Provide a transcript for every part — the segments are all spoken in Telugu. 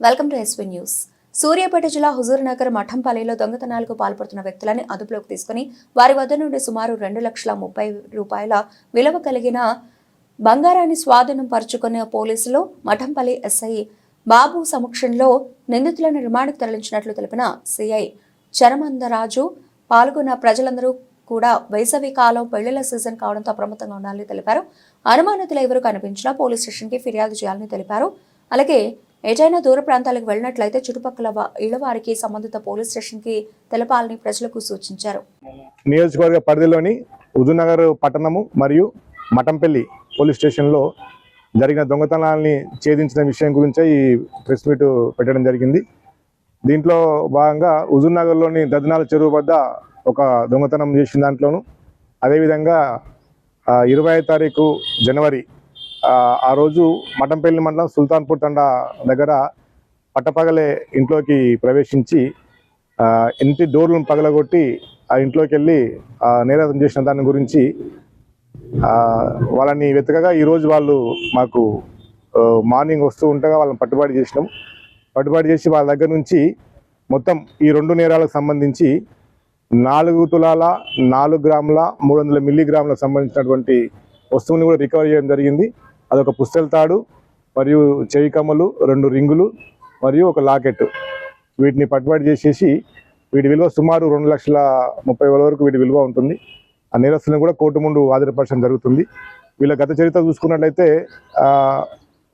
Welcome to SV news. Suryapet జిల్లా హుజూర్నగర్ మఠంపల్లిలో దొంగతనాలకు పాల్పడుతున్న వ్యక్తులని అదుపులోకి తీసుకుని వారి వద్ద నుండి సుమారు 2,30,000 రూపాయల విలువ కలిగిన బంగారాన్ని స్వాధీనం పరుచుకున్న పోలీసులు మఠంపల్లి ఎస్ఐ బాబు సమక్షంలో నిందితులను రిమాండ్కు తరలించినట్లు తెలిపిన సిఐ చరమందరాజు పాల్గొన్న ప్రజలందరూ కూడా వేసవి కాలం పెళ్లిళ్ల సీజన్ కావడంతో అప్రమత్తంగా ఉండాలని తెలిపారు. అనుమానితులు ఎవరు కనిపించినా పోలీస్ స్టేషన్కి ఫిర్యాదు చేయాలని తెలిపారు. అలాగే ఏదైనా దూర ప్రాంతాలకు వెళ్లినట్లయితే చుట్టుపక్కల ఇళ్ల వారికి సంబంధిత పోలీస్ స్టేషన్కి తెలపాలని ప్రజలకు సూచించారు. నియోజకవర్గ పరిధిలోని హుజూర్నగర్ పట్టణము మరియు మఠంపల్లి పోలీస్ స్టేషన్లో జరిగిన దొంగతనాలని ఛేదించిన విషయం గురించే ఈ ప్రెస్ మీట్ పెట్టడం జరిగింది. దీంట్లో భాగంగా హుజూర్నగర్లోని దద్నాల చెరువు వద్ద ఒక దొంగతనం చేసిన దాంట్లోనూ, అదేవిధంగా 20వ తారీఖు జనవరి ఆ రోజు మఠంపల్లి మండలం సుల్తాన్పూర్ తండా దగ్గర పట్టపగలే ఇంట్లోకి ప్రవేశించి ఇంటి డోర్లను పగలగొట్టి ఆ ఇంట్లోకి వెళ్ళి నేరం చేసిన దాని గురించి వాళ్ళని వెతకగా ఈరోజు వాళ్ళు మాకు మార్నింగ్ వస్తూ ఉండగా వాళ్ళని పట్టుబడి చేసినాం. పట్టుబడి చేసి వాళ్ళ దగ్గర నుంచి మొత్తం ఈ 2 నేరాలకు సంబంధించి 4 తులాల 4 గ్రాముల 300 మిల్లీగ్రాములకు సంబంధించినటువంటి వస్తువుని కూడా రికవర్ చేయడం జరిగింది. అదొక పుస్తెల తాడు మరియు చెవి కమ్మలు, 2 రింగులు మరియు ఒక లాకెట్. వీటిని పట్టుబడి చేసేసి వీటి విలువ సుమారు 2,30,000 వరకు వీటి విలువ ఉంటుంది. ఆ నేరస్తులను కూడా కోర్టు ముందు హాజరుపరచడం జరుగుతుంది. వీళ్ళ గత చరిత్ర చూసుకున్నట్లయితే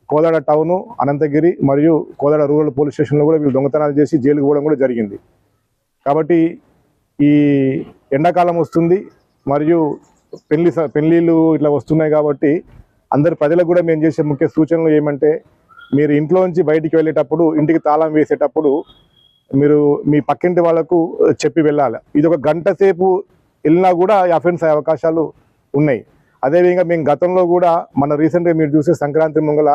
కోదాడ టౌను, అనంతగిరి మరియు కోదాడ రూరల్ పోలీస్ స్టేషన్లో కూడా వీళ్ళు దొంగతనాలు చేసి జైలుకు పోవడం కూడా జరిగింది. కాబట్టి ఈ ఎండాకాలం వస్తుంది మరియు పెళ్ళిళ్ళు ఇట్లా వస్తున్నాయి కాబట్టి అందరు ప్రజలకు కూడా మేము చేసే ముఖ్య సూచనలు ఏమంటే, మీరు ఇంట్లో నుంచి బయటికి వెళ్ళేటప్పుడు ఇంటికి తాళం వేసేటప్పుడు మీరు మీ పక్కింటి వాళ్ళకు చెప్పి వెళ్ళాలి. ఇది ఒక గంట సేపు వెళ్ళినా కూడా అఫెన్స్ అయ్యే అవకాశాలు ఉన్నాయి. అదేవిధంగా మేము గతంలో కూడా మన రీసెంట్గా మీరు చూసే సంక్రాంతి ముంగల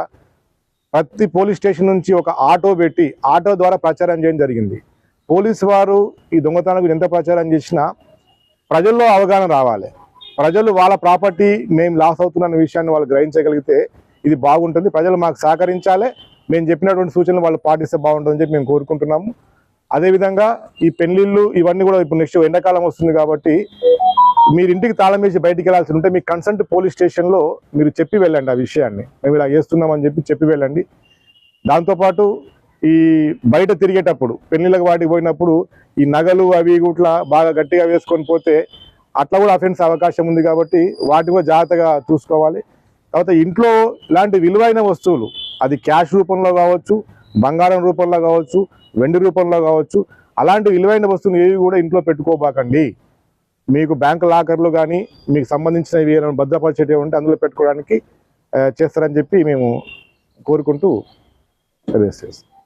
ప్రతి పోలీస్ స్టేషన్ నుంచి ఒక ఆటో పెట్టి ఆటో ద్వారా ప్రచారం చేయడం జరిగింది. పోలీసు వారు ఈ దొంగతనాలకు ఎంత ప్రచారం చేసినా ప్రజల్లో అవగాహన రావాలి. ప్రజలు వాళ్ళ ప్రాపర్టీ మేము లాస్ అవుతున్న విషయాన్ని వాళ్ళు గ్రహించగలిగితే ఇది బాగుంటుంది. ప్రజలు మాకు సహకరించాలి, మేము చెప్పినటువంటి సూచనలు వాళ్ళు పాటిస్తే బాగుంటుందని చెప్పి మేము కోరుకుంటున్నాము. అదేవిధంగా ఈ పెళ్లిళ్ళు ఇవన్నీ కూడా ఇప్పుడు నెక్స్ట్ ఎండాకాలం వస్తుంది కాబట్టి మీరు ఇంటికి తాళం వేసి బయటికి వెళ్ళాల్సి ఉంటే మీ కన్సల్ట్ పోలీస్ స్టేషన్లో మీరు చెప్పి వెళ్ళండి. ఆ విషయాన్ని మేము ఇలా చేస్తున్నామని చెప్పి వెళ్ళండి. దాంతోపాటు ఈ బయట తిరిగేటప్పుడు పెళ్లిళ్ళకి వాటికి పోయినప్పుడు ఈ నగలు అవి ఇట్లా బాగా గట్టిగా వేసుకొని పోతే అట్లా కూడా అఫెన్స్ అవకాశం ఉంది కాబట్టి వాటి కూడా జాగ్రత్తగా చూసుకోవాలి. తర్వాత ఇంట్లో ఇలాంటి విలువైన వస్తువులు, అది క్యాష్ రూపంలో కావచ్చు, బంగారం రూపంలో కావచ్చు, వెండి రూపంలో కావచ్చు, అలాంటి విలువైన వస్తువులు ఏవి కూడా ఇంట్లో పెట్టుకోబాకండి. మీకు బ్యాంక్ లాకర్లు కానీ మీకు సంబంధించినవి ఏమైనా భద్రపరిచేటివి ఉంటే అందులో పెట్టుకోవడానికి చేస్తారని చెప్పి మేము కోరుకుంటూ సర్వీస్ చేస్తాం.